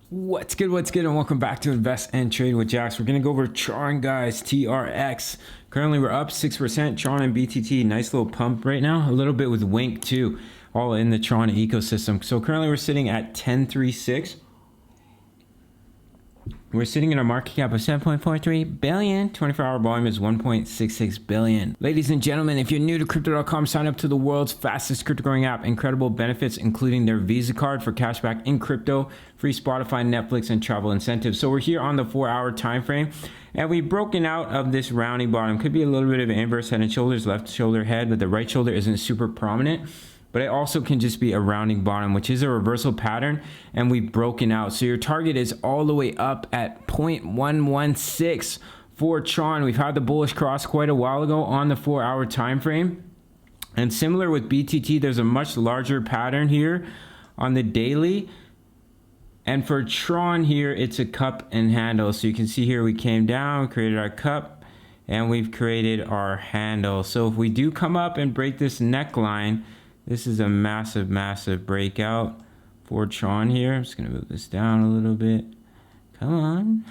What's good, and welcome back to Invest and Trade with Jax. We're going to go over Tron, guys, TRX. Currently, we're up 6%. Tron and BTT, nice little pump right now. A little bit with Wink, too, all in the Tron ecosystem. So currently, we're sitting at 1036. We're sitting in a market cap of 7.43 billion. 24-hour volume is 1.66 billion. Ladies and gentlemen, if you're new to crypto.com, sign up to the world's fastest crypto growing app. Incredible benefits, including their Visa card for cashback in crypto, free Spotify, Netflix, and travel incentives. So we're here on the 4-hour time frame, and we've broken out of this rounding bottom. Could be a little bit of inverse head and shoulders, left shoulder head, but the right shoulder isn't super prominent. But it also can just be a rounding bottom, which is a reversal pattern, and we've broken out. So your target is all the way up at 0.116 for Tron. We've had the bullish cross quite a while ago on the 4-hour time frame. And similar with BTT, there's a much larger pattern here on the daily. And for Tron here, it's a cup and handle. So you can see here we came down, created our cup, and we've created our handle. So if we do come up and break this neckline, this is a massive, massive breakout for Tron here. I'm just going to move this down a little bit. Come on.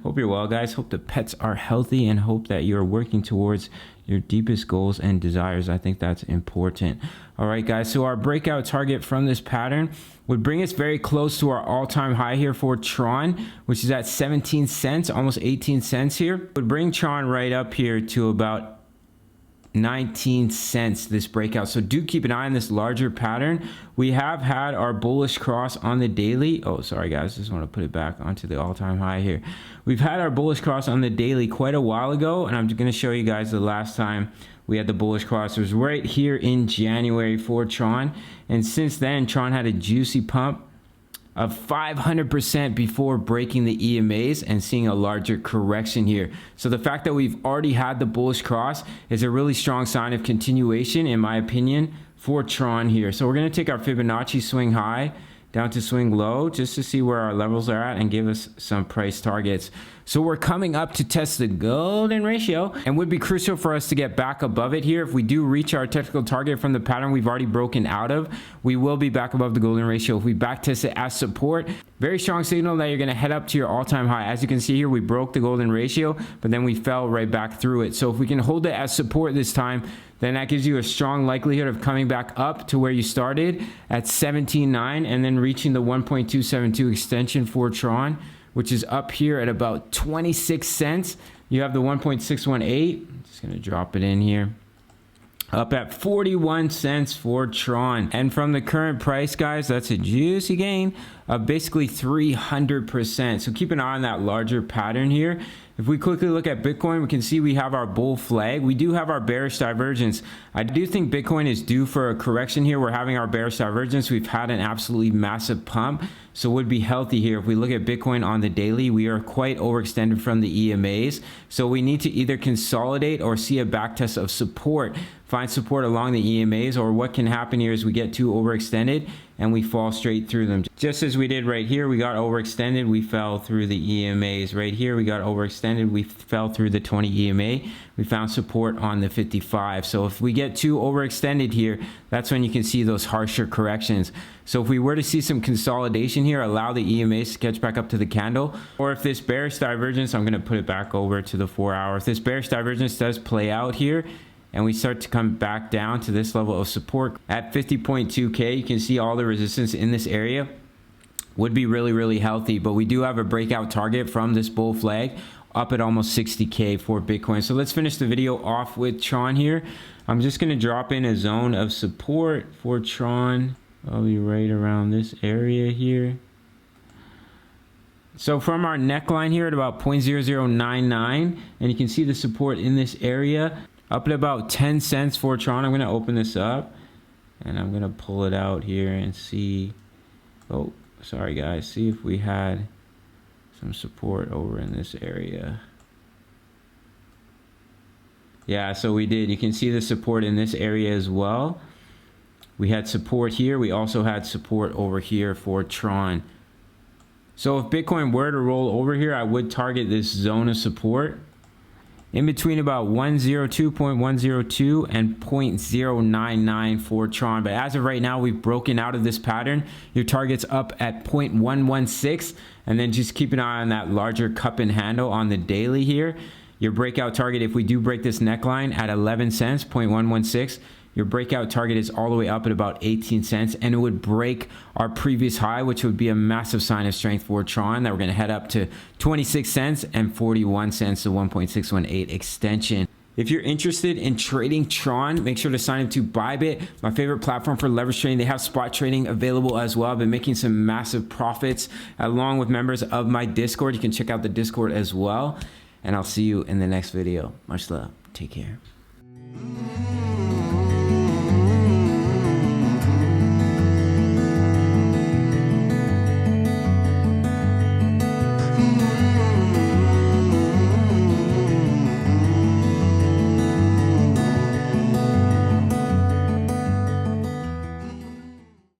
Hope you're well, guys. Hope the pets are healthy and hope that you're working towards your deepest goals and desires. I think that's important. All right, guys. So our breakout target from this pattern would bring us very close to our all-time high here for Tron, which is at 17 cents, almost 18 cents here. Would bring Tron right up here to about 19 cents this breakout. So do keep an eye on this larger pattern. We have had our bullish cross on the daily. Oh, sorry guys, just want to put it back onto the all-time high here. We've had our bullish cross on the daily quite a while ago, and I'm just going to show you guys the last time we had the bullish cross. It was right here in January for Tron, and since then Tron had a juicy pump of 500% before breaking the EMAs and seeing a larger correction here. So the fact that we've already had the bullish cross is a really strong sign of continuation, in my opinion, for Tron here. So we're going to take our Fibonacci swing high down to swing low just to see where our levels are at and give us some price targets. So we're coming up to test the golden ratio, and would be crucial for us to get back above it here. If we do reach our technical target from the pattern we've already broken out of, we will be back above the golden ratio. If we back test it as support, very strong signal that you're going to head up to your all-time high. As you can see here, we broke the golden ratio, but then we fell right back through it. So if we can hold it as support this time, then that gives you a strong likelihood of coming back up to where you started at 17.9 and then reaching the 1.272 extension for Tron, which is up here at about 26 cents. You have the 1.618. Just going to drop it in here. Up at 41 cents for Tron. And from the current price, guys, that's a juicy gain of basically 300%. So keep an eye on that larger pattern here. If we quickly look at Bitcoin, we can see we have our bull flag. We do have our bearish divergence. I do think Bitcoin is due for a correction here. We're having our bearish divergence. We've had an absolutely massive pump, so it would be healthy here. If we look at Bitcoin on the daily, we are quite overextended from the EMAs. So we need to either consolidate or see a backtest of support. Find support along the EMAs, or what can happen here is we get too overextended and we fall straight through them. Just as we did right here, we got overextended, we fell through the EMAs. Right here, we got overextended, we fell through the 20 EMA. We found support on the 55. So if we get too overextended here, that's when you can see those harsher corrections. So if we were to see some consolidation here, allow the EMAs to catch back up to the candle, or if this bearish divergence, I'm going to put it back over to the 4-hour. If this bearish divergence does play out here, and we start to come back down to this level of support at 50.2K, you can see all the resistance in this area would be really, really healthy. But we do have a breakout target from this bull flag up at almost 60K for Bitcoin. So let's finish the video off with Tron here. I'm just going to drop in a zone of support for Tron. I'll be right around this area here. So from our neckline here at about 0.0099, and you can see the support in this area up at about 10 cents for Tron. I'm going to open this up and I'm going to pull it out here and see. Oh, sorry guys. See if we had some support over in this area. Yeah, so we did. You can see the support in this area as well. We had support here. We also had support over here for Tron. So if Bitcoin were to roll over here, I would target this zone of support. in between about 102.102 and 0.099 for Tron. But as of right now, we've broken out of this pattern. Your target's up at 0.116, and then just keep an eye on that larger cup and handle on the daily here. Your breakout target, if we do break this neckline at 11 cents, 0.116, your breakout target is all the way up at about 18 cents, and it would break our previous high, which would be a massive sign of strength for Tron, that we're going to head up to 26 cents and 41 cents, the 1.618 extension. If you're interested in trading Tron, make sure to sign up to Bybit, my favorite platform for leverage trading. They have spot trading available as well. I've been making some massive profits along with members of my Discord. You can check out the Discord as well. And I'll see you in the next video. Much love. Take care.